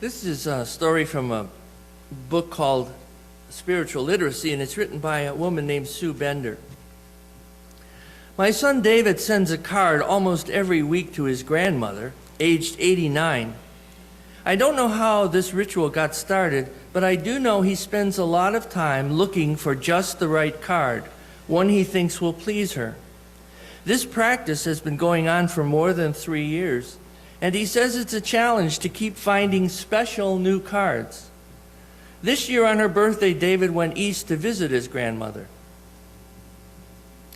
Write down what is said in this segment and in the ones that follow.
This is a story from a book called Spiritual Literacy, and it's written by a woman named Sue Bender. My son David sends a card almost every week to his grandmother, aged 89. I don't know how this ritual got started, but I do know he spends a lot of time looking for just the right card, one he thinks will please her. This practice has been going on for more than 3 years, and he says it's a challenge to keep finding special new cards. This year on her birthday, David went east to visit his grandmother.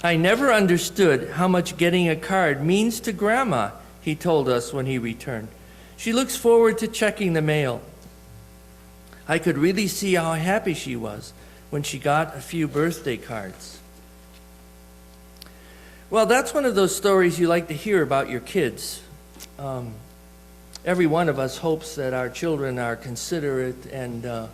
I never understood how much getting a card means to Grandma, he told us when he returned. She looks forward to checking the mail. I could really see how happy she was when she got a few birthday cards. Well, that's one of those stories you like to hear about your kids. Every one of us hopes that our children are considerate and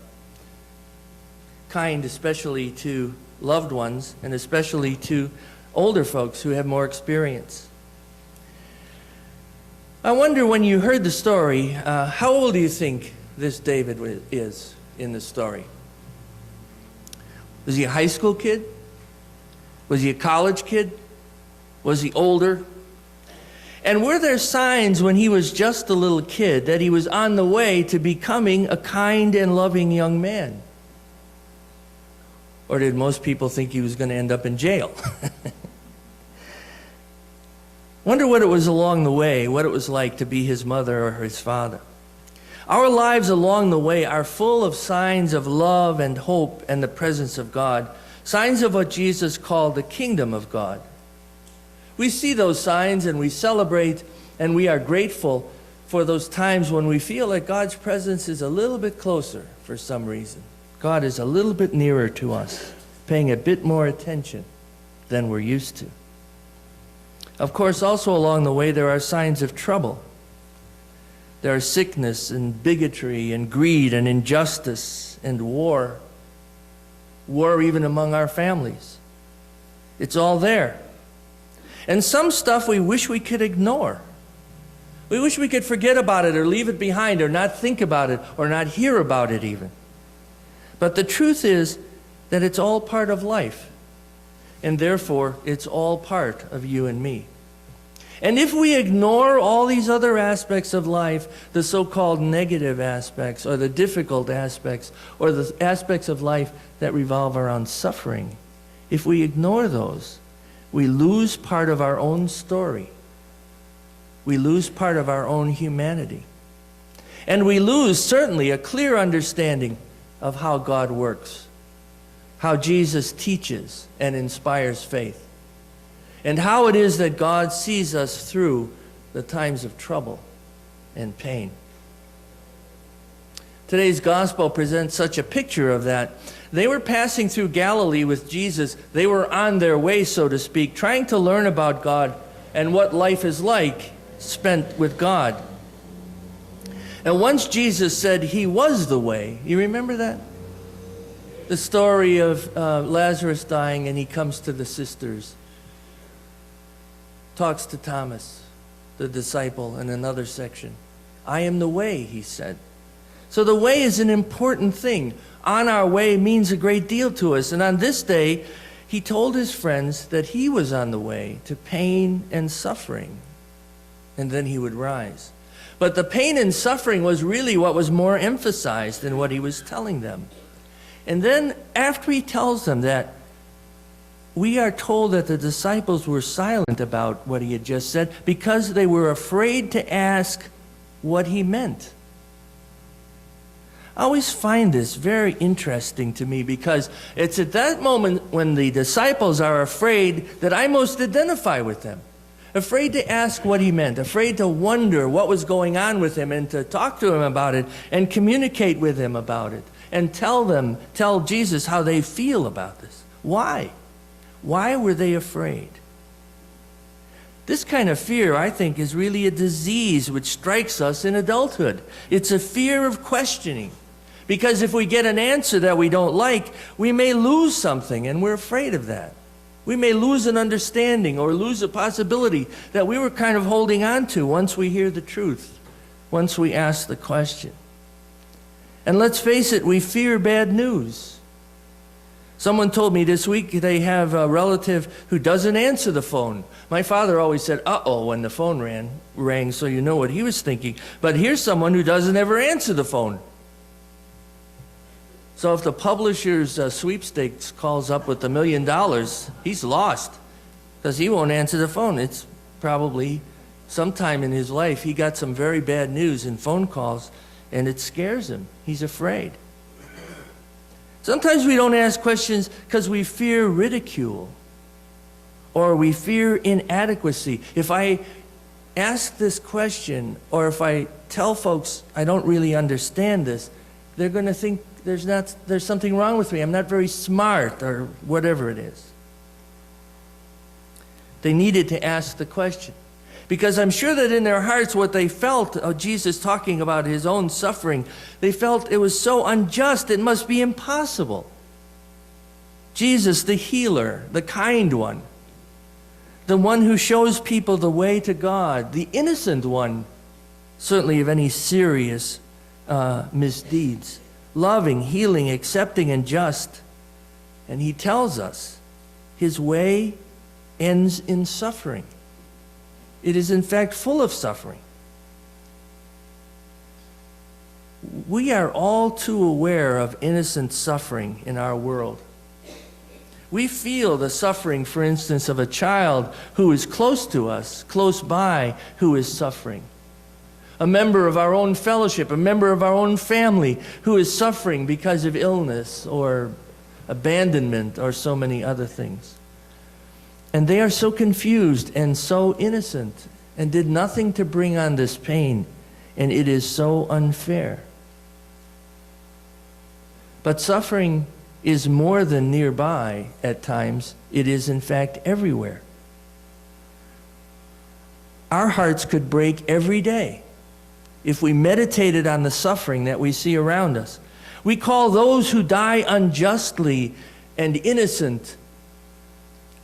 kind, especially to loved ones, and especially to older folks who have more experience. I wonder, when you heard the story, how old do you think this David is in the story? Was he a high school kid? Was he a college kid? Was he older? And were there signs when he was just a little kid that he was on the way to becoming a kind and loving young man? Or did most people think he was going to end up in jail? Wonder what it was along the way, what it was like to be his mother or his father. Our lives along the way are full of signs of love and hope and the presence of God, signs of what Jesus called the kingdom of God. We see those signs and we celebrate, and we are grateful for those times when we feel like God's presence is a little bit closer for some reason. God is a little bit nearer to us, paying a bit more attention than we're used to. Of course, also along the way, there are signs of trouble. There are sickness and bigotry and greed and injustice and war. War even among our families. It's all there. And some stuff we wish we could ignore. We wish we could forget about it or leave it behind or not think about it or not hear about it even. But the truth is that it's all part of life. And therefore, it's all part of you and me. And if we ignore all these other aspects of life, the so-called negative aspects or the difficult aspects or the aspects of life that revolve around suffering, if we ignore those, we lose part of our own story. We lose part of our own humanity. And we lose, certainly, a clear understanding of how God works, how Jesus teaches and inspires faith, and how it is that God sees us through the times of trouble and pain. Today's gospel presents such a picture of that. They were passing through Galilee with Jesus. They were on their way, so to speak, trying to learn about God and what life is like spent with God. And once Jesus said he was the way, you remember that? The story of Lazarus dying, and he comes to the sisters, talks to Thomas, the disciple, in another section. I am the way, he said. So the way is an important thing. On our way means a great deal to us. And on this day, he told his friends that he was on the way to pain and suffering, and then he would rise. But the pain and suffering was really what was more emphasized than what he was telling them. And then after he tells them that, we are told that the disciples were silent about what he had just said because they were afraid to ask what he meant. I always find this very interesting to me because it's at that moment when the disciples are afraid that I most identify with them. Afraid to ask what he meant, afraid to wonder what was going on with him and to talk to him about it and communicate with him about it and tell Jesus how they feel about this. Why? Why were they afraid? This kind of fear, I think, is really a disease which strikes us in adulthood. It's a fear of questioning. Because if we get an answer that we don't like, we may lose something, and we're afraid of that. We may lose an understanding or lose a possibility that we were kind of holding on to once we hear the truth, once we ask the question. And let's face it, we fear bad news. Someone told me this week they have a relative who doesn't answer the phone. My father always said, uh-oh, when the phone rang, so you know what he was thinking. But here's someone who doesn't ever answer the phone. So if the publisher's sweepstakes calls up with $1 million, he's lost because he won't answer the phone. It's probably sometime in his life he got some very bad news in phone calls, and it scares him. He's afraid. Sometimes we don't ask questions because we fear ridicule or we fear inadequacy. If I ask this question or if I tell folks I don't really understand this, they're going to think there's something wrong with me. I'm not very smart or whatever it is. They needed to ask the question. Because I'm sure that in their hearts what they felt of Jesus talking about his own suffering, they felt it was so unjust, it must be impossible. Jesus, the healer, the kind one, the one who shows people the way to God, the innocent one, certainly of any serious misdeeds, loving, healing, accepting, and just. And he tells us his way ends in suffering. It is, in fact, full of suffering. We are all too aware of innocent suffering in our world. We feel the suffering, for instance, of a child who is close to us, close by, who is suffering. A member of our own fellowship, a member of our own family who is suffering because of illness or abandonment or so many other things. And they are so confused and so innocent and did nothing to bring on this pain, and it is so unfair. But suffering is more than nearby at times. It is, in fact, everywhere. Our hearts could break every day if we meditated on the suffering that we see around us. We call those who die unjustly and innocent,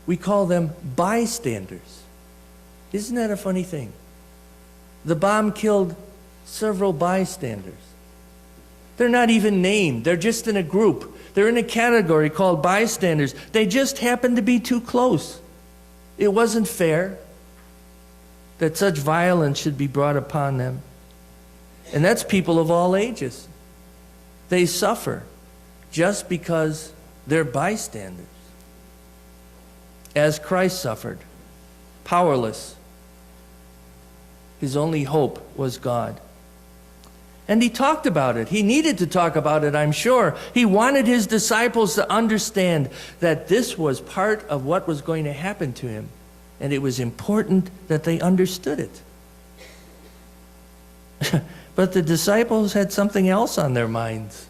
we call them bystanders. Isn't that a funny thing? The bomb killed several bystanders. They're not even named. They're just in a group. They're in a category called bystanders. They just happened to be too close. It wasn't fair that such violence should be brought upon them. And that's people of all ages. They suffer just because they're bystanders. As Christ suffered, powerless. His only hope was God. And he talked about it. He needed to talk about it, I'm sure. He wanted his disciples to understand that this was part of what was going to happen to him. And it was important that they understood it. But the disciples had something else on their minds.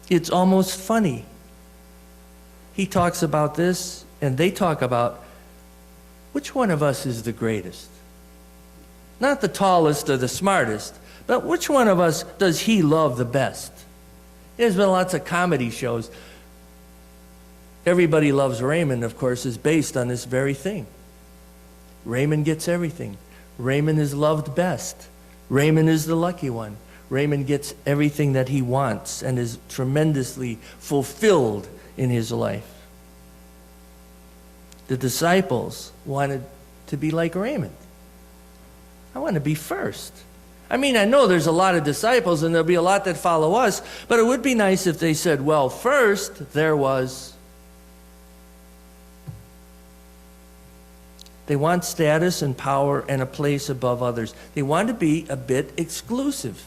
It's almost funny. He talks about this, and they talk about which one of us is the greatest. Not the tallest or the smartest, but which one of us does he love the best? There's been lots of comedy shows. Everybody Loves Raymond, of course, is based on this very thing. Raymond gets everything. Raymond is loved best. Raymond is the lucky one. Raymond gets everything that he wants and is tremendously fulfilled in his life. The disciples wanted to be like Raymond. I want to be first. I mean, I know there's a lot of disciples and there'll be a lot that follow us, but it would be nice if they said, well, first there was. They want status and power and a place above others. They want to be a bit exclusive.